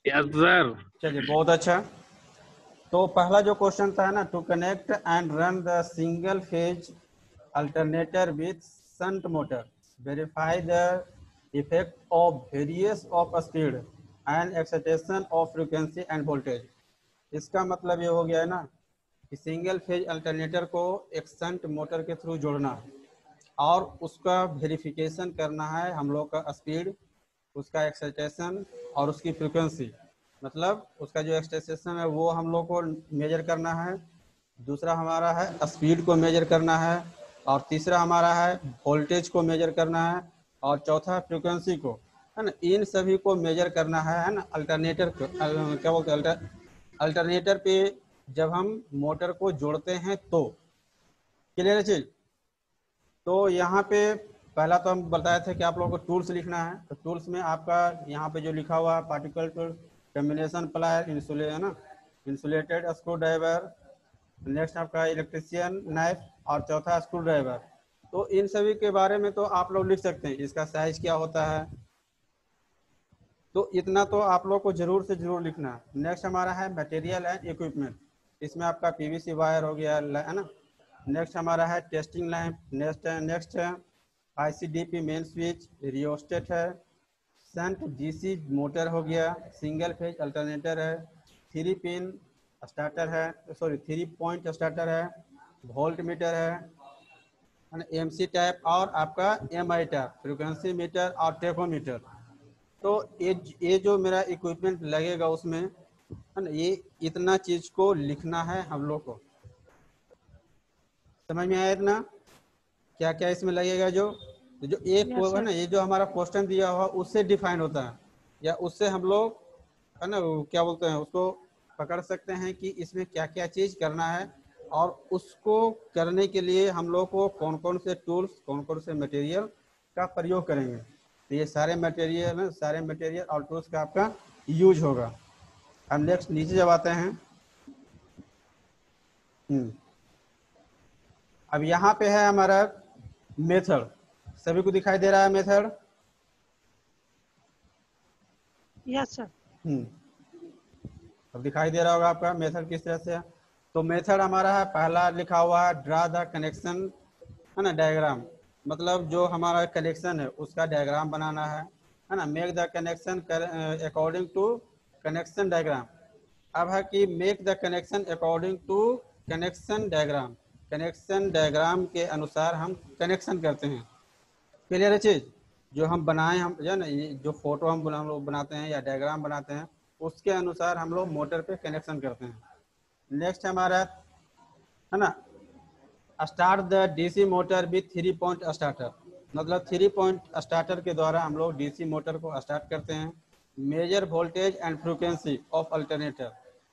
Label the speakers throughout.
Speaker 1: Yes sir.
Speaker 2: चलिए बहुत अच्छा। तो पहला जो क्वेश्चन था ना, to connect and run the single phase alternator with shunt motor, verify the effect of various of speed and excitation of frequency and voltage. इसका मतलब ये हो गया है ना कि सिंगल फेज अल्टरनेटर को एक शंट मोटर के थ्रू जोड़ना है और उसका वेरिफिकेशन करना है हम लोग का स्पीड, उसका एक्साइटेशन और उसकी फ्रीक्वेंसी। मतलब उसका जो एक्साइटेशन है वो हम लोग को मेजर करना है, दूसरा हमारा है स्पीड को मेजर करना है, और तीसरा हमारा है वोल्टेज को मेजर करना है, और चौथा फ्रीक्वेंसी को, है ना। इन सभी को मेजर करना है ना अल्टरनेटर को, क्या बोलते हैं, अल्टरनेटर पे जब हम मोटर को जोड़ते हैं तो। क्लियर है चीज। तो यहाँ पे पहला तो हम बताए थे कि आप लोगों को टूल्स लिखना है। तो टूल्स में आपका यहाँ पे जो लिखा हुआ है पार्टिकल टूल, कम्बिनेशन प्लायर, इंसुले है ना, इंसुलेटेड स्क्रू ड्राइवर, नेक्स्ट आपका इलेक्ट्रिशियन नाइफ, और चौथा स्क्रू ड्राइवर। तो इन सभी के बारे में तो आप लोग लिख सकते हैं, इसका साइज क्या होता है। तो इतना तो आप लोग को जरूर से जरूर लिखना है। नेक्स्ट हमारा है मटेरियल एंड इक्विपमेंट। इसमें आपका पीवीसी वायर हो गया है ना। नेक्स्ट हमारा है टेस्टिंग लैंप। नेक्स्ट है आईसीडीपी मेन स्विच, रियोस्टेट है, शंट डीसी मोटर हो गया, सिंगल फेज अल्टरनेटर है, 3 पिन स्टार्टर है, सॉरी 3 पॉइंट स्टार्टर है, वोल्ट मीटर है ना, एमसी टाइप, और आपका एमआई टाइप फ्रीक्वेंसी मीटर और टेकोमीटर। तो ये जो मेरा इक्विपमेंट लगेगा उसमें, है ना, ये इतना चीज को लिखना है हम लोग को। समझ में आया इतना? क्या क्या इसमें लगेगा जो, तो जो एक
Speaker 3: यस
Speaker 2: है
Speaker 3: सर।
Speaker 2: ना, ये जो हमारा क्वेश्चन दिया हुआ उससे डिफाइन होता है, या उससे हम लोग, है ना, वो क्या बोलते हैं उसको, पकड़ सकते हैं कि इसमें क्या क्या चीज करना है, और उसको करने के लिए हम लोग को कौन कौन से टूल्स, कौन कौन से मटेरियल का प्रयोग करेंगे। तो ये सारे मटेरियल और टूल्स का आपका यूज होगा। अब नेक्स्ट नीचे जब आते हैं, अब यहाँ पे है हमारा मेथड। सभी को दिखाई दे रहा है मेथड?
Speaker 3: Yes sir.
Speaker 2: अब दिखाई दे रहा होगा आपका मेथड किस तरह से है। तो मेथड हमारा है, पहला लिखा हुआ है ड्रा द कनेक्शन, है ना, डायग्राम। मतलब जो हमारा कनेक्शन है उसका डायग्राम बनाना है ना। Make the connection according to connection diagram. अब है कि make the connection according to connection diagram. Connection diagram के अनुसार हम कनेक्शन करते हैं। क्लियर है चीज। जो हम बनाए, हम जो है ना, ये जो फोटो हम लोग बनाते हैं या डायग्राम बनाते हैं, उसके अनुसार हम लोग मोटर पे कनेक्शन करते हैं। नेक्स्ट हमारा है ना, start the DC motor with 3 point starter. मतलब 3 पॉइंट स्टार्टर के द्वारा हम लोग डीसी मोटर को स्टार्ट करते हैं। Measure voltage and frequency of alternator.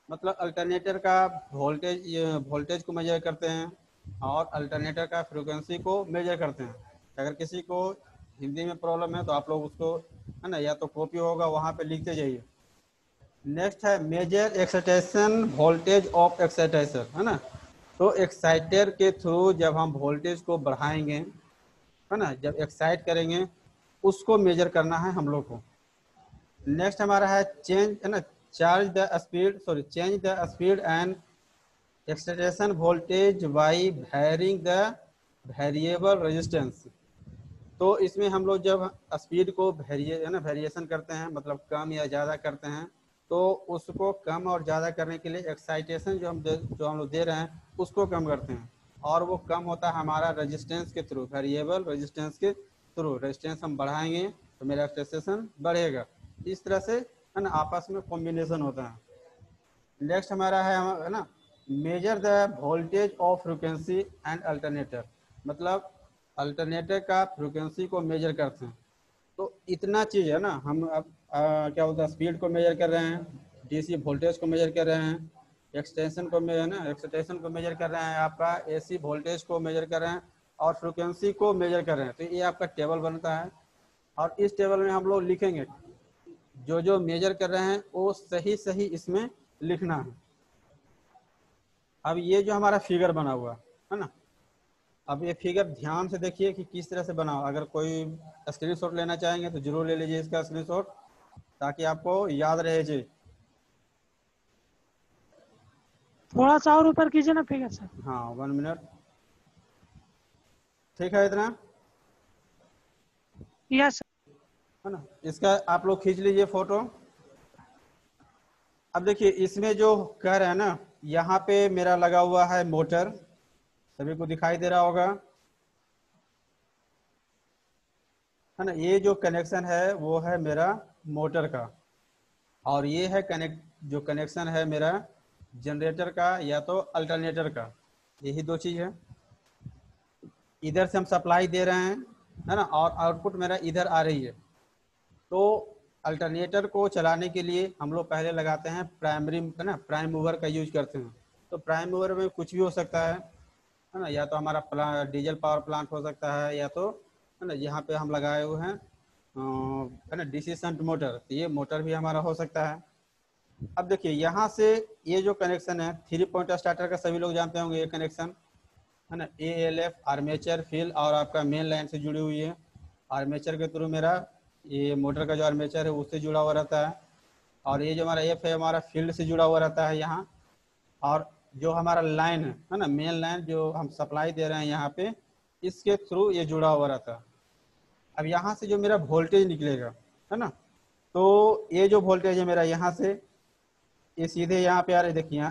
Speaker 2: मतलब अल्टरनेटर का वोल्टेज को मेजर करते हैं और अल्टरनेटर का फ्रीक्वेंसी को मेजर करते हैं। अगर किसी को हिंदी में प्रॉब्लम है तो आप लोग उसको, है ना, या तो कॉपी होगा वहाँ पे लिखते जाइए। नेक्स्ट है measure excitation voltage of excitation, है ना। तो एक्साइटर के थ्रू जब हम वोल्टेज को बढ़ाएंगे, है ना, जब एक्साइट करेंगे उसको मेजर करना है हम लोग को। नेक्स्ट हमारा है चेंज, है ना, change the speed and excitation voltage by varying the variable resistance. तो इसमें हम लोग जब स्पीड को वेरिएशन करते हैं, मतलब कम या ज़्यादा करते हैं, तो उसको कम और ज़्यादा करने के लिए एक्साइटेशन जो हम लोग दे रहे हैं उसको कम करते हैं, और वो कम होता है हमारा रेजिस्टेंस के थ्रू, वेरिएबल रेजिस्टेंस के थ्रू। रेजिस्टेंस हम बढ़ाएंगे तो मेरा एक्साइटेशन बढ़ेगा। इस तरह से, है ना, आपस में कॉम्बिनेशन होता है। नेक्स्ट हमारा है ना, major the voltage of frequency and alternator. मतलब अल्टरनेटर का फ्रिक्वेंसी को मेजर करते हैं। तो इतना चीज़ है ना, हम अब क्या बोलते हैं, स्पीड को मेजर कर रहे हैं, डीसी वोल्टेज को मेजर कर रहे हैं, एक्सटेंशन को एक्सटेंशन को मेजर कर रहे हैं, आपका एसी वोल्टेज को मेजर कर रहे हैं, और फ्रिक्वेंसी को मेजर कर रहे हैं। तो ये आपका टेबल बनता है, और इस टेबल में हम लोग लिखेंगे जो जो मेजर कर रहे हैं वो सही सही इसमें लिखना है। अब ये जो हमारा फिगर बना हुआ है ना, अब ये फिगर ध्यान से देखिए कि किस तरह से बना हो। अगर कोई स्क्रीनशॉट लेना चाहेंगे तो जरूर ले लीजिए इसका स्क्रीनशॉट, ताकि आपको याद रहे जी।
Speaker 3: थोड़ा सा और ऊपर कीजिए ना फिगर सर।
Speaker 2: हाँ 1 मिनट, ठीक है इतना,
Speaker 3: यस सर।
Speaker 2: है ना। इसका आप लोग खींच लीजिए फोटो। अब देखिए इसमें जो कह रहे हैं ना, यहाँ पे मेरा लगा हुआ है मोटर, सभी को दिखाई दे रहा होगा, है ना। ये जो कनेक्शन है वो है मेरा मोटर का, और ये है जो कनेक्शन है मेरा जनरेटर का या तो अल्टरनेटर का, यही दो चीज है। इधर से हम सप्लाई दे रहे हैं, है ना, और आउटपुट मेरा इधर आ रही है। तो अल्टरनेटर को चलाने के लिए हम लोग पहले लगाते हैं प्राइमरी, है ना, प्राइम मूवर का यूज करते हैं। तो प्राइम मूवर में कुछ भी हो सकता है ना, या तो हमारा डीजल पावर प्लांट हो सकता है, या तो, है ना, यहाँ पे हम लगाए हुए हैं, है ना, डीसी शंट मोटर, तो ये मोटर भी हमारा हो सकता है। अब देखिए यहाँ से ये जो कनेक्शन है 3 पॉइंट स्टार्टर का, सभी लोग जानते होंगे ये कनेक्शन, है ना। ALF आर्मेचर फील्ड और आपका मेन लाइन से जुड़ी हुई है। आर्मेचर के थ्रू मेरा ये मोटर का जो आर्मेचर है उससे जुड़ा हुआ रहता है, और ये जो हमारा F है हमारा फील्ड से जुड़ा हुआ रहता है यहाँ। और जो हमारा लाइन है ना, मेन लाइन जो हम सप्लाई दे रहे हैं यहाँ पे, इसके थ्रू ये जुड़ा हुआ रहता है। अब यहाँ से जो मेरा वोल्टेज निकलेगा, है ना, तो ये जो वोल्टेज है मेरा यहाँ से, ये सीधे यहाँ पे आ रही है, देखिए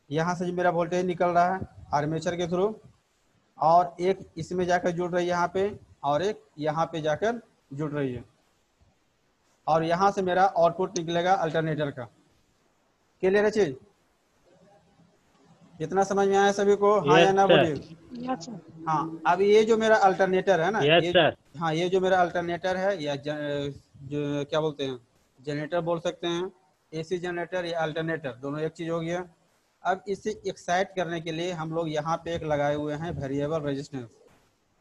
Speaker 2: यहाँ से जो मेरा वोल्टेज निकल रहा है आर्मेचर के थ्रू, और एक इसमें जाकर जुड़ रही है यहाँ पे, और एक यहाँ पे जाकर जुड़ रही है, और यहाँ से मेरा आउटपुट निकलेगा अल्टरनेटर का। क्लियर है चीज? इतना समझ में आया सभी को, हाँ या
Speaker 1: यस
Speaker 2: ना
Speaker 1: सर।
Speaker 2: बोलिए।
Speaker 3: Yes sir.
Speaker 2: हाँ, अब ये जो मेरा अल्टरनेटर है ना,
Speaker 1: यस
Speaker 2: ये,
Speaker 1: सर।
Speaker 2: हाँ ये जो मेरा अल्टरनेटर है, या जो क्या बोलते हैं, जनरेटर बोल सकते हैं, AC जनरेटर या अल्टरनेटर, दोनों एक चीज हो गया। अब इसे एक्साइट करने के लिए हम लोग यहाँ पे एक लगाए हुए हैं वेरिएबल रेजिस्टेंस।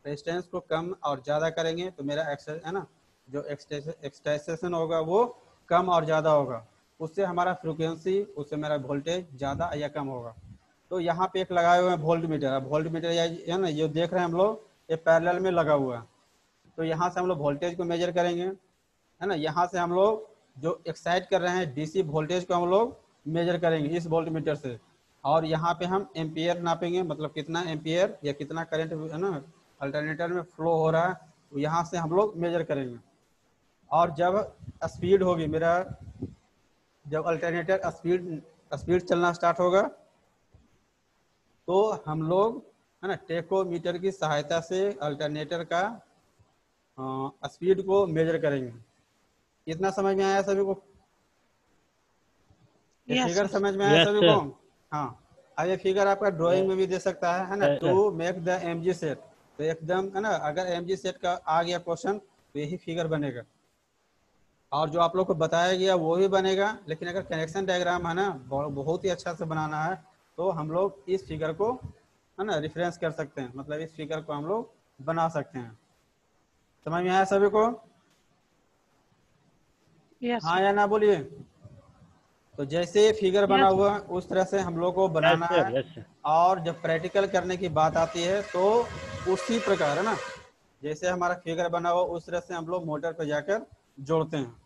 Speaker 2: रेजिस्टेंस को कम और ज़्यादा करेंगे तो मेरा है ना, जो एक्सटेंशन होगा वो कम और ज़्यादा होगा, उससे हमारा फ्रिक्वेंसी, उससे मेरा वोल्टेज ज़्यादा या कम होगा। तो यहाँ पे एक लगाए हुए हैं वोल्ट मीटर। अब वोल्ट मीटर है ना, ये देख रहे हैं हम लोग, ये पैरेलल में लगा हुआ है। तो यहाँ से हम लोग वोल्टेज को मेजर करेंगे, है ना। यहाँ से हम लोग जो एक्साइट कर रहे हैं DC वोल्टेज को हम लोग मेजर करेंगे इस वोल्ट मीटर से, और यहाँ पे हम एम्पियर नापेंगे, मतलब कितना एम्पियर या कितना करंट, है ना, अल्टरनेटर में फ्लो हो रहा है, तो यहाँ से हम लोग मेजर करेंगे। और जब स्पीड होगी मेरा, जब अल्टरनेटर स्पीड चलना स्टार्ट होगा, तो हम लोग, है ना, टेकोमीटर की सहायता से अल्टरनेटर का स्पीड को मेजर करेंगे। इतना समझ में आया सभी को? ये
Speaker 3: यस
Speaker 2: फिगर
Speaker 3: सर।
Speaker 2: समझ में आया
Speaker 1: यस
Speaker 2: सभी
Speaker 1: सर।
Speaker 2: को? हाँ। अब ये फिगर आपका ड्राइंग में भी दे सकता है ना, to make the MG set, तो एकदम, है ना, अगर MG सेट का आ गया क्वेश्चन तो यही फिगर बनेगा, और जो आप लोग को बताया गया वो भी बनेगा। लेकिन अगर कनेक्शन डायग्राम है ना, बहुत ही अच्छा से बनाना है, तो हम लोग इस फिगर को, है ना, रेफरेंस कर सकते हैं, मतलब इस फिगर को हम लोग बना सकते हैं। समझ में आया सभी को?
Speaker 3: यस
Speaker 2: हाँ
Speaker 3: सर।
Speaker 2: या ना बोलिए। तो जैसे ये फिगर बना
Speaker 3: यस
Speaker 2: हुआ है उस तरह से हम लोग को
Speaker 1: यस
Speaker 2: बनाना
Speaker 1: सर।
Speaker 2: है,
Speaker 1: यस सर।
Speaker 2: और जब प्रैक्टिकल करने की बात आती है तो उसी प्रकार, है ना, जैसे हमारा फिगर बना हुआ उस तरह से हम लोग मोटर पर जाकर जोड़ते हैं।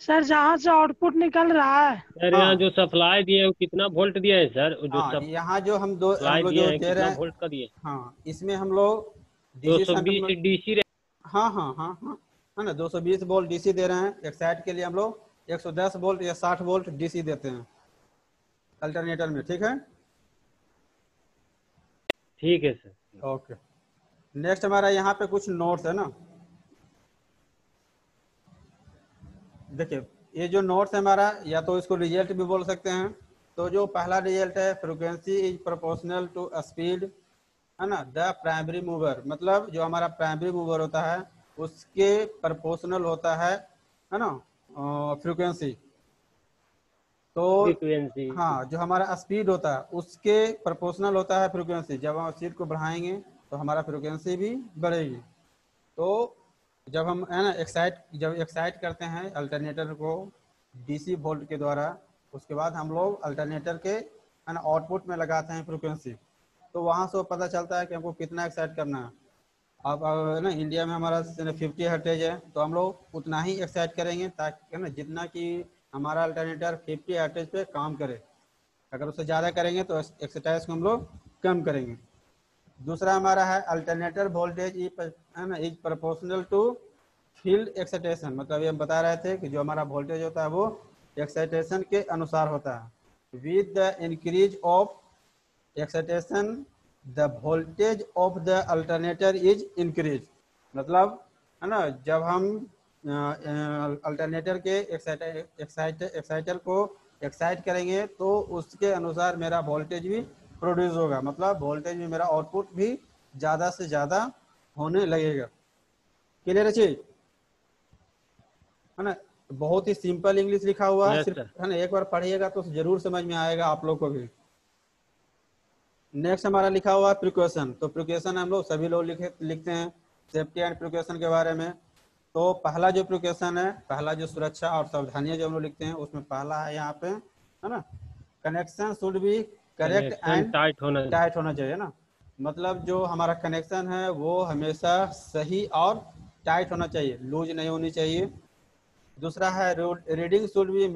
Speaker 3: सर, जहाँ से आउटपुट निकल रहा है।
Speaker 1: सर यहाँ
Speaker 2: हाँ
Speaker 1: जो सप्लाई दिए हैं वो कितना वोल्ट दिए हैं सर? जो
Speaker 2: हाँ, यहाँ जो हम
Speaker 1: सप्लाई
Speaker 2: लोग
Speaker 1: दिए
Speaker 2: जो
Speaker 1: हैं
Speaker 2: दे रहे
Speaker 1: कितना
Speaker 2: हैं,
Speaker 1: वोल्ट का दिए?
Speaker 2: हाँ इसमें हम लोग DC शंट में,
Speaker 1: 220 DC।
Speaker 2: हाँ हाँ हाँ हाँ, है ना, 220 वोल्ट DC दे रहे हैं। एक्साइट के लिए हम लोग 110 वोल्ट या 60 वोल्ट DC देते हैं अल्टरनेटर में, ठीक है।
Speaker 1: ठीक है सर।
Speaker 2: ओके, नेक्स्ट हमारा यहाँ पे कुछ नोट्स है ना, देखिए ये जो नोट्स है हमारा, या तो इसको रिजल्ट भी बोल सकते हैं। तो जो पहला रिजल्ट है, frequency is proportional to speed, है ना, द प्राइमरी मूवर, मतलब जो हमारा प्राइमरी मूवर होता है उसके प्रोपोर्शनल होता है ना, फ्रीक्वेंसी। तो
Speaker 1: फ्रीक्वेंसी।
Speaker 2: हाँ, जो हमारा स्पीड होता है उसके प्रोपोर्शनल होता है फ्रीक्वेंसी। जब हम स्पीड को बढ़ाएंगे तो हमारा फ्रीक्वेंसी भी बढ़ेगी। तो जब हम, है ना, जब एक्साइट करते हैं अल्टरनेटर को DC वोल्ट के द्वारा, उसके बाद हम लोग अल्टरनेटर के, है ना, आउटपुट में लगाते हैं फ्रीक्वेंसी, तो वहाँ से वो पता चलता है कि हमको कितना एक्साइट करना है। अब ना इंडिया में हमारा 50 हर्टेज है, तो हम लोग उतना ही एक्साइट करेंगे, ताकि, है ना, जितना कि हमारा अल्टरनेटर 50 हर्ट्ज पे काम करे। अगर उससे ज़्यादा करेंगे तो एक्साइटेशन को हम लोग कम करेंगे। दूसरा हमारा है अल्टरनेटर वोल्टेज है ना is proportional to field excitation. मतलब ये हम बता रहे थे कि जो हमारा वोल्टेज होता है वो एक्साइटेशन के अनुसार होता है। With the increase of excitation the voltage of the alternator is increase. मतलब है ना जब हम अल्टरनेटर के एक्साइटर को एक्साइट करेंगे तो उसके अनुसार मेरा वोल्टेज भी प्रोड्यूस होगा। मतलब वोल्टेज भी मेरा आउटपुट भी ज़्यादा से ज़्यादा होने लगेगा। क्लियर है चीज, है ना। बहुत ही सिंपल इंग्लिश लिखा हुआ है,
Speaker 1: यस
Speaker 2: सिर्फ
Speaker 1: सर।
Speaker 2: है ना एक बार पढ़िएगा तो जरूर समझ में आएगा आप लोग को भी। नेक्स्ट हमारा लिखा हुआ है प्रिकॉशन। तो प्रिकॉशन हम लोग सभी लोग लिखते हैं सेफ्टी एंड प्रिकॉशन के बारे में। तो पहला जो प्रिकॉशन है, पहला जो सुरक्षा और सावधानियां जो हम लोग लिखते हैं उसमें पहला है यहाँ पे, है ना, connection should be correct
Speaker 1: connection
Speaker 2: and
Speaker 1: tight
Speaker 2: होना चाहिए ना। मतलब जो हमारा कनेक्शन है वो हमेशा सही और टाइट होना चाहिए, लूज नहीं होनी चाहिए। दूसरा है reading should be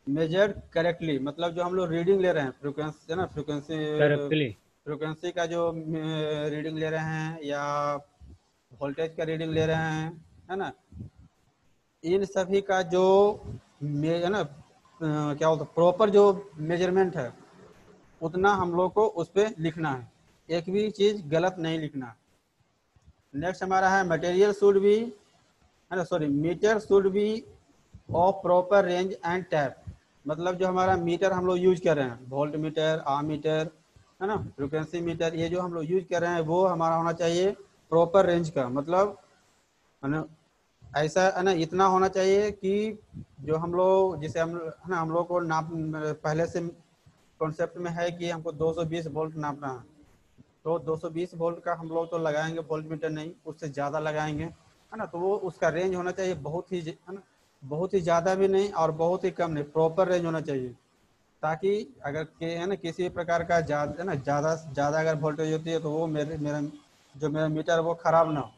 Speaker 2: measured correctly. मतलब जो हम लोग रीडिंग ले रहे हैं फ्रिक्वेंसी, है ना,
Speaker 1: करेक्टली।
Speaker 2: फ्रिक्वेंसी का जो रीडिंग ले रहे हैं या वोल्टेज का रीडिंग ले रहे हैं, है ना, इन सभी का जो है ना क्या बोलते प्रॉपर जो मेजरमेंट है उतना हम लोग को उस पर लिखना है, एक भी चीज गलत नहीं लिखना। नेक्स्ट हमारा है मटेरियल शुड बी, है ना, sorry, meter should be of proper range and tap. मतलब जो हमारा मीटर हम लोग यूज कर रहे हैं, वोल्ट मीटर, आम मीटर, है ना, फ्रिक्वेंसी मीटर, ये जो हम लोग यूज कर रहे हैं वो हमारा होना चाहिए प्रॉपर रेंज का। मतलब है ना ऐसा, है ना, इतना होना चाहिए कि जो हम लोग जिसे हम, है ना, हम लोग को नाप पहले से कॉन्सेप्ट में है कि हमको 220 वोल्ट नापना है। तो 220 वोल्ट का हम लोग तो लगाएंगे वोल्ट मीटर, नहीं उससे ज़्यादा लगाएंगे, है ना। तो वो उसका रेंज होना चाहिए बहुत ही, है ना, बहुत ही ज़्यादा भी नहीं और बहुत ही कम नहीं, प्रॉपर रेंज होना चाहिए। ताकि अगर है ना किसी प्रकार का ज़्यादा, है ना, ज़्यादा ज़्यादा अगर वोल्टेज होती है तो वो मेरा जो मेरा मीटर वो ख़राब ना हो।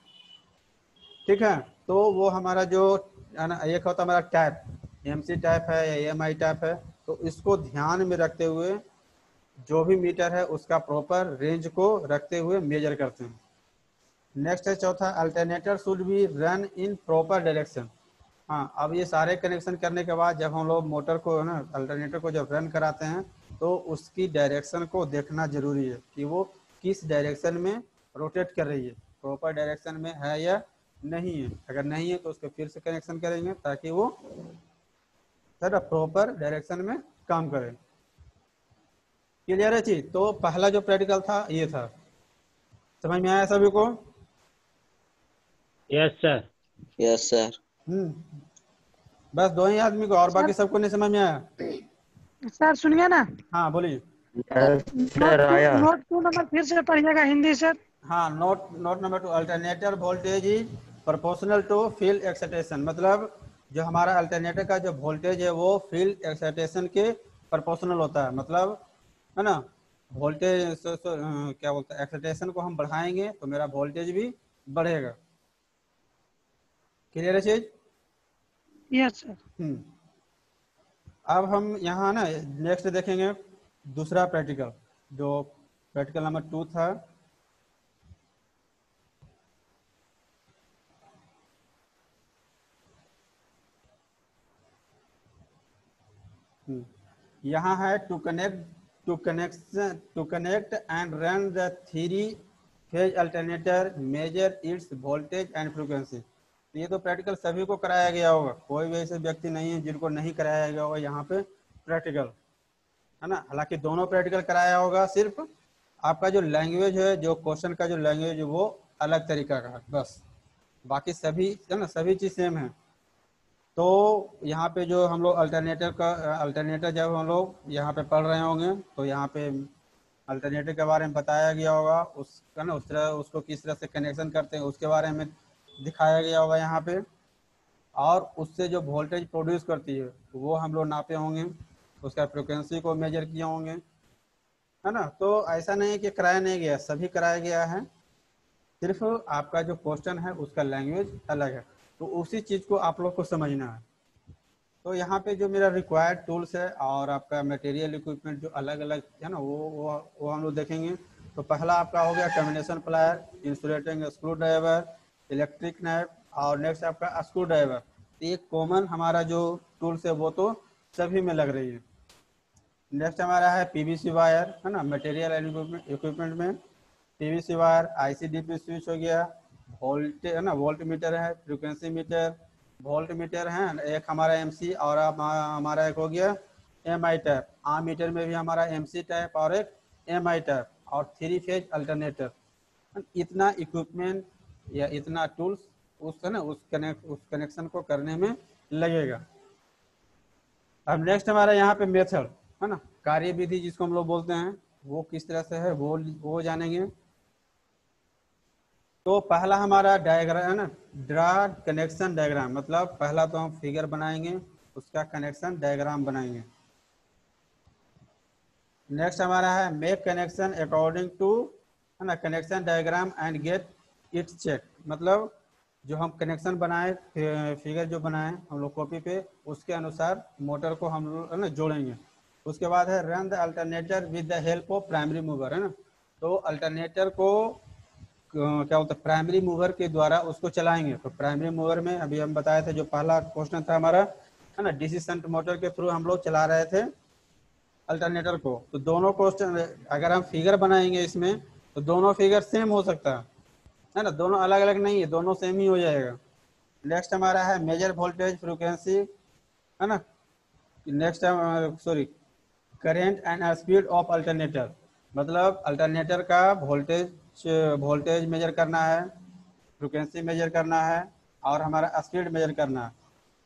Speaker 2: ठीक है, तो वो हमारा जो है ना एक होता है हमारा टैप, एमसी टैप है या एएमआई टैप है, तो इसको ध्यान में रखते हुए जो भी मीटर है उसका प्रॉपर रेंज को रखते हुए मेजर करते हैं। नेक्स्ट है चौथा, alternator should be run in proper direction. हाँ, अब ये सारे कनेक्शन करने के बाद जब हम लोग मोटर को, है ना, अल्टरनेटर को जब रन कराते हैं तो उसकी डायरेक्शन को देखना जरूरी है कि वो किस डायरेक्शन में रोटेट कर रही है, प्रॉपर डायरेक्शन में है या नहीं है। अगर नहीं है तो उसको फिर से कनेक्शन करेंगे ताकि वो सर प्रॉपर डायरेक्शन में काम करे। क्लियर है चीज। तो पहला जो प्रैक्टिकल था ये था, समझ में आया सभी को?
Speaker 1: Yes sir.
Speaker 4: Yes sir.
Speaker 2: बस दो ही आदमी को, और बाकी
Speaker 3: सर
Speaker 2: सबको नहीं समझ में आया?
Speaker 3: सर सुनिए ना,
Speaker 2: हाँ बोलिए।
Speaker 4: सर आया।
Speaker 3: नोट 2 नंबर फिर से पढ़िएगा हिंदी सर।
Speaker 2: हाँ, note note number 2, alternator voltage is proportional to field excitation. मतलब जो हमारा अल्टरनेटर का जो वोल्टेज है वो फील्ड एक्साइटेशन के प्रोपोर्शनल होता है। मतलब, है ना, वोल्टेज क्या बोलते हैं, एक्साइटेशन को हम बढ़ाएंगे तो मेरा वोल्टेज भी बढ़ेगा। क्लियर है चीज?
Speaker 3: Yes sir.
Speaker 2: अब हम यहाँ ना नेक्स्ट देखेंगे दूसरा प्रैक्टिकल, जो प्रैक्टिकल नंबर 2 था। यहाँ है to connect and run the three phase alternator, measure its voltage and frequency. ये तो प्रैक्टिकल सभी को कराया गया होगा, कोई भी ऐसे व्यक्ति नहीं है जिनको नहीं कराया गया होगा यहाँ पे प्रैक्टिकल, है ना। हालांकि दोनों प्रैक्टिकल कराया होगा, सिर्फ आपका जो लैंग्वेज है, जो क्वेश्चन का जो लैंग्वेज है वो अलग तरीका का है बस, बाकी सभी, है ना, सभी चीज़ सेम है। तो यहाँ पे जो हम लोग अल्टरनेटर जब हम लोग यहाँ पे पढ़ रहे होंगे तो यहाँ पे अल्टरनेटर के बारे में बताया गया होगा, उसका ना उस तरह उसको किस तरह से कनेक्शन करते हैं उसके बारे में दिखाया गया होगा यहाँ पे। और उससे जो वोल्टेज प्रोड्यूस करती है वो हम लोग नापे होंगे, उसका फ्रिक्वेंसी को मेजर किए होंगे, है ना। तो ऐसा नहीं है कि कराया नहीं गया, सभी कराया गया है, सिर्फ आपका जो क्वेश्चन है उसका लैंग्वेज अलग है। तो उसी चीज को आप लोग को समझना है। तो यहाँ पे जो मेरा रिक्वायर्ड टूल्स है और आपका मटेरियल इक्विपमेंट जो अलग अलग है ना, वो हम लोग देखेंगे। तो पहला आपका हो गया combination plier, insulating screw driver, electric nap, और नेक्स्ट आपका स्क्रू ड्राइवर। एक कॉमन हमारा जो टूल्स है वो तो सभी में लग रही है। नेक्स्ट हमारा है पीवीसी वायर, है ना, मटेरियल एंड इक्विपमेंट में पीवीसी वायर, आईसीडीपी स्विच हो गया, वोल्टेज है ना, वोल्ट मीटर है, फ्रीक्वेंसी मीटर, वोल्ट मीटर है, एक हमारा एमसी, और हमारा एक हो गया एमआई टाइप। आम मीटर में भी हमारा एमसी टाइप और एक एमआई टाइप, और 3 फेज अल्टरनेटर। इतना इक्विपमेंट या इतना टूल्स उस है ना उस कनेक्शन को करने में लगेगा। अब नेक्स्ट हमारा यहाँ पे मेथड है ना, कार्य विधि जिसको हम लोग बोलते हैं, वो किस तरह से है वो जानेंगे। तो पहला हमारा डायग्राम है ना, ड्रा कनेक्शन डायग्राम, मतलब पहला तो हम फिगर बनाएंगे, उसका कनेक्शन डायग्राम बनाएंगे। नेक्स्ट हमारा है मेक कनेक्शन अकॉर्डिंग टू है ना connection diagram and get its check, मतलब जो हम कनेक्शन बनाए, फिगर जो बनाए हम लोग कॉपी पे, उसके अनुसार मोटर को हम लोग है ना जोड़ेंगे। उसके बाद है run the alternator with the help of primary mover, है ना। तो अल्टरनेटर को क्या बोलते हैं, प्राइमरी मूवर के द्वारा उसको चलाएंगे। तो प्राइमरी मूवर में अभी हम बताए थे, जो पहला क्वेश्चन था हमारा है ना, डीसी शंट मोटर के थ्रू हम लोग चला रहे थे अल्टरनेटर को। तो दोनों क्वेश्चन अगर हम फिगर बनाएंगे इसमें, तो दोनों फिगर सेम हो सकता है ना, दोनों अलग अलग नहीं है, दोनों सेम ही हो जाएगा। नेक्स्ट हमारा है मेजर वोल्टेज फ्रीक्वेंसी, है ना। Next sorry current and speed of alternator, मतलब अल्टरनेटर का वोल्टेज मेजर करना है, फ्रीक्वेंसी मेजर करना है, और हमारा स्पीड मेजर करना है।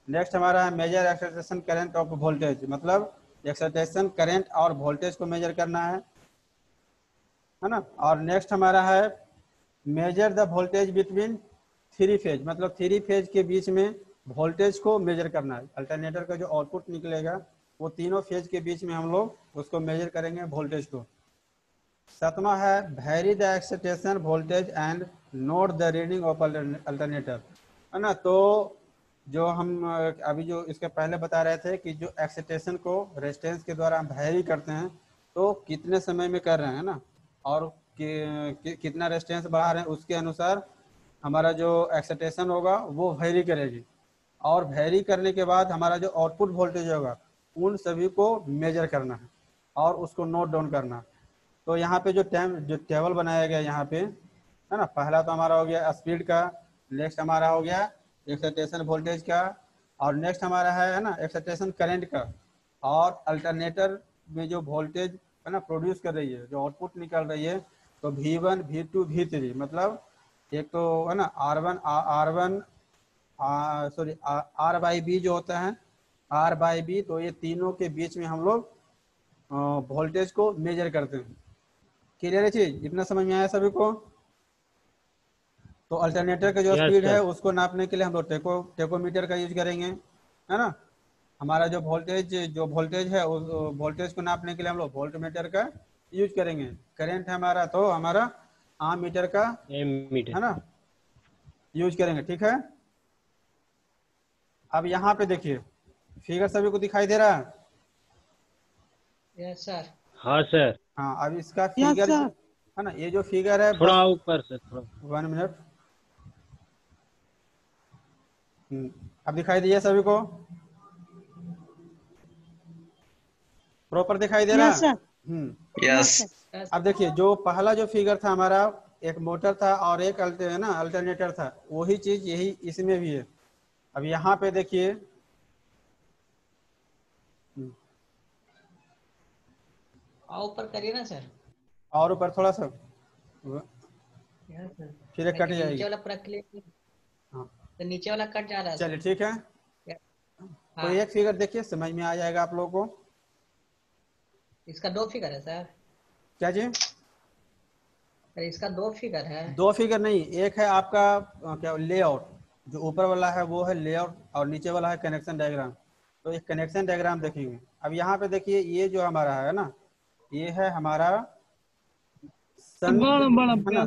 Speaker 2: नेक्स्ट हमारा है measure excitation current of voltage, मतलब एक्साइटेशन करंट और वोल्टेज को मेजर करना है ना। और नेक्स्ट हमारा है measure the voltage between 3 phase, मतलब 3 फेज के बीच में वोल्टेज को मेजर करना है। अल्टरनेटर का जो आउटपुट निकलेगा वो तीनों फेज के बीच में हम लोग उसको मेजर करेंगे वोल्टेज को। 7वां है very the excitation voltage and note the reading of alternator, है ना। तो जो हम अभी जो इसके पहले बता रहे थे कि जो एक्साइटेशन को रेजिस्टेंस के द्वारा हम वेरी करते हैं, तो कितने समय में कर रहे हैं ना, और कितना रेजिस्टेंस बढ़ा रहे हैं, उसके अनुसार हमारा जो एक्साइटेशन होगा वो वेरी करेगी। और वेरी करने के बाद हमारा जो आउटपुट वोल्टेज होगा उन सभी को मेजर करना है और उसको नोट डाउन करना। तो यहाँ पे जो टेबल बनाया गया यहाँ पे है ना, पहला तो हमारा हो गया स्पीड का, नेक्स्ट हमारा हो गया एक्साइटेशन वोल्टेज का, और नेक्स्ट हमारा है ना एक्साइटेशन करंट का, और अल्टरनेटर में जो वोल्टेज है ना प्रोड्यूस कर रही है, जो आउटपुट निकल रही है, तो V1 V2 V3, मतलब एक तो है ना R1 sorry R by B जो होता है R बाई बी, तो ये तीनों के बीच में हम लोग वोल्टेज को मेजर करते हैं। क्लियर है चीज, इतना समझ में आया सभी को। तो अल्टरनेटर का जो स्पीड है उसको नापने के लिए हम लोग टेकोमीटर का यूज करेंगे, है ना। हमारा जो वोल्टेज है उस वोल्टेज को नापने के लिए हम लोग वोल्ट मीटर का यूज करेंगे। करंट है हमारा, तो हमारा आम मीटर का है ना यूज करेंगे, ठीक है। अब यहाँ पे देखिए फिगर सभी को दिखाई दे रहा है?
Speaker 5: Yes sir.
Speaker 1: हाँ सर।
Speaker 2: हाँ, अब इसका फिगर है ना, ये जो फिगर है
Speaker 1: थोड़ा ऊपर से, थोड़ा
Speaker 2: 1 मिनट। अब दिखाई दिया सभी को? प्रॉपर दिखाई दे रहा है?
Speaker 4: यस।
Speaker 2: अब देखिए जो पहला जो फिगर था हमारा, एक मोटर था और एक अल्टरनेटर था, वही चीज यही इसमें भी है। अब यहाँ पे देखिए
Speaker 5: ऊपर करिए ना सर,
Speaker 2: और ऊपर थोड़ा सा,
Speaker 5: यस सर।
Speaker 2: फिर कट जाएगी।
Speaker 5: नीचे वाला पूरा क्लियर,
Speaker 2: हाँ
Speaker 5: तो नीचे वाला कट जा रहा है।
Speaker 2: चलिए ठीक है। तो एक फिगर देखिए, समझ में आ जाएगा आप लोगों को।
Speaker 5: इसका 2 फिगर है सर?
Speaker 2: क्या जी?
Speaker 5: अरे इसका 2 फिगर है?
Speaker 2: 2 फिगर नहीं, एक है आपका क्या लेआउट, जो ऊपर वाला है वो है लेआउट, और नीचे वाला है कनेक्शन डायग्राम। तो एक कनेक्शन डायग्राम देखेंगे। अब यहाँ पे देखिए ये जो हमारा है ना, ये है हमारा शंट है ना,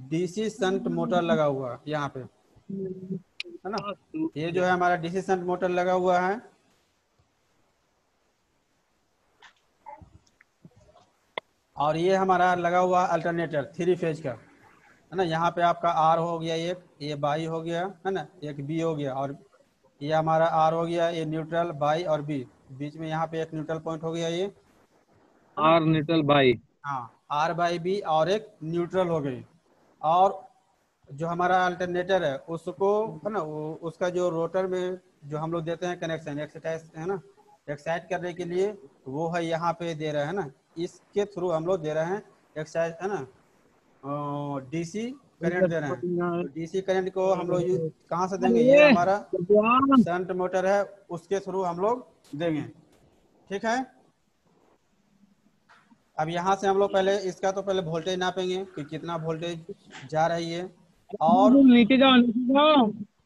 Speaker 2: डीसी शंट मोटर लगा हुआ यहाँ पे, है ना। ये जो है हमारा डीसी शंट मोटर लगा हुआ है। और ये हमारा लगा हुआ अल्टरनेटर 3 फेज का, है ना। यहाँ पे आपका आर हो गया, एक ये बाई हो गया, है ना, एक बी हो गया, और ये हमारा आर हो गया, ये न्यूट्रल बाई और बी, बीच में यहाँ पे एक न्यूट्रल पॉइंट हो गया ये,
Speaker 1: आर न्यूट्रल बाई।
Speaker 2: हाँ, आर बाई बी, और एक न्यूट्रल हो गई। और जो हमारा अल्टरनेटर है उसको, है ना, उसका जो रोटर में जो हम लोग देते हैं कनेक्शन एक्साइट, है ना, एक्साइट करने के लिए, वो है यहाँ पे दे रहे हैं ना, इसके थ्रू हम लोग दे रहे हैं एक्साइट, है ना, डीसी करंट दे रहे हैं। तो डीसी करंट को हम लोग कहाँ से देंगे, ये हमारा शंट मोटर है, उसके थ्रू हम लोग देंगे। ठीक है। अब यहाँ से हम लोग पहले इसका तो पहले वोल्टेज नापेंगे कि कितना वोल्टेज जा रही है। और
Speaker 1: नीचे जाओ, नीचे जाओ,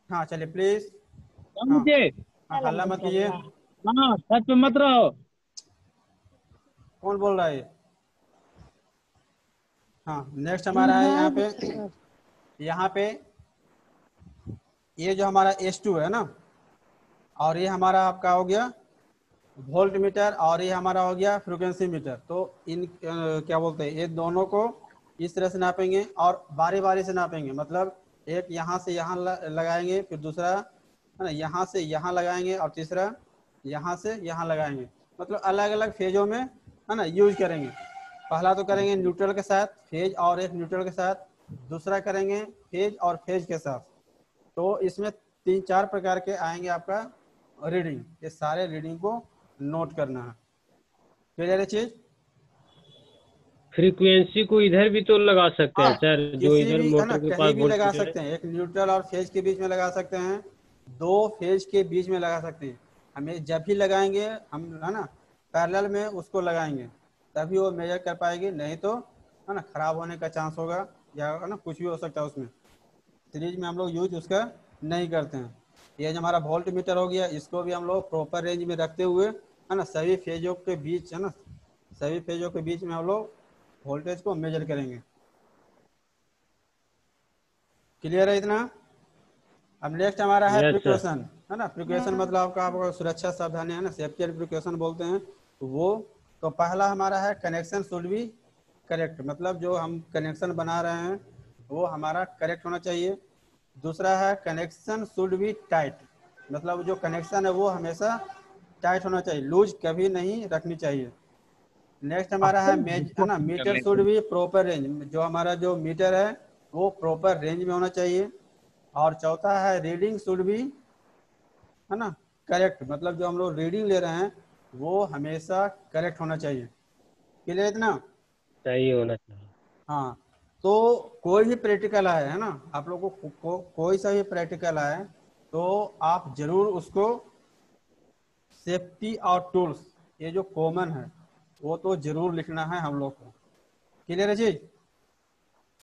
Speaker 2: हाँ चलिए प्लीज,
Speaker 1: नीचे।
Speaker 2: हाँ हल्ला मत कीजिए।
Speaker 1: हाँ, छत पे मत रहो।
Speaker 2: कौन बोल रहा है? हाँ, नेक्स्ट हमारा है यहाँ पे ये जो हमारा S2 है ना, और ये हमारा आपका हो गया वोल्ट मीटर, और ये हमारा हो गया फ्रीक्वेंसी मीटर। तो इन क्या बोलते हैं, ये दोनों को इस तरह से नापेंगे और बारी बारी से नापेंगे। मतलब एक यहाँ से यहाँ लगाएंगे, फिर दूसरा, है ना, यहाँ से यहाँ लगाएंगे, और तीसरा यहाँ से यहाँ लगाएंगे। मतलब अलग अलग फेजों में, है ना, यूज करेंगे। पहला तो करेंगे न्यूट्रल के साथ फेज, और एक न्यूट्रल के साथ, दूसरा करेंगे फेज और फेज के साथ। तो इसमें 3-4 प्रकार के आएंगे आपका रीडिंग। ये सारे रीडिंग को नोट करना है। क्लियर है चीज?
Speaker 1: फ्रीक्वेंसी को इधर भी तो लगा सकते हैं सर, जो
Speaker 2: किसी
Speaker 1: इधर
Speaker 2: भी, है ना,
Speaker 1: मोटर के
Speaker 2: कहीं
Speaker 1: पास
Speaker 2: भी लगा सकते हैं। एक न्यूट्रल और फेज के बीच में लगा सकते हैं, 2 फेज के बीच में लगा सकते हैं। हमें जब भी लगाएंगे हम, है ना, पैरेलल में उसको लगाएंगे, तभी वो मेजर कर पाएगी, नहीं तो, है ना, खराब होने का चांस होगा, या, है ना, कुछ भी हो सकता है उसमें। सीरीज में हम लोग यूज उसका नहीं करते हैं। ये जो हमारा वोल्ट मीटर हो गया, इसको भी हम लोग प्रॉपर रेंज में रखते हुए, है ना, सभी फेजों के बीच, है ना, सभी फेजों के बीच में हम लोग वोल्टेज को मेजर करेंगे। क्लियर है इतना? अब नेक्स्ट हमारा है प्रिकॉशन, है ना। प्रिकॉशन मतलब आपका सुरक्षा सावधानी, है ना, सेफ्टी एंड प्रिकॉशन बोलते हैं वो। तो पहला हमारा है कनेक्शन शुड बी करेक्ट, मतलब जो हम कनेक्शन बना रहे हैं वो हमारा करेक्ट होना चाहिए। दूसरा है कनेक्शन शुड बी टाइट, मतलब जो कनेक्शन है वो हमेशा टाइट होना चाहिए, लूज कभी नहीं रखनी चाहिए। नेक्स्ट हमारा है ना, meter should be proper range, जो हमारा जो मीटर है वो प्रॉपर रेंज में होना चाहिए। और चौथा है रीडिंग शुड बी, है ना, करेक्ट, मतलब जो हम लोग रीडिंग ले रहे हैं वो हमेशा करेक्ट होना चाहिए। क्लियर इतना?
Speaker 1: सही होना चाहिए।
Speaker 2: हाँ। तो कोई भी प्रैक्टिकल आए, है ना, आप लोगों को कोई सा भी प्रैक्टिकल आए तो आप जरूर उसको सेफ्टी और टूल्स, ये जो कॉमन है वो तो जरूर लिखना है हम लोग को। क्लियर है जी?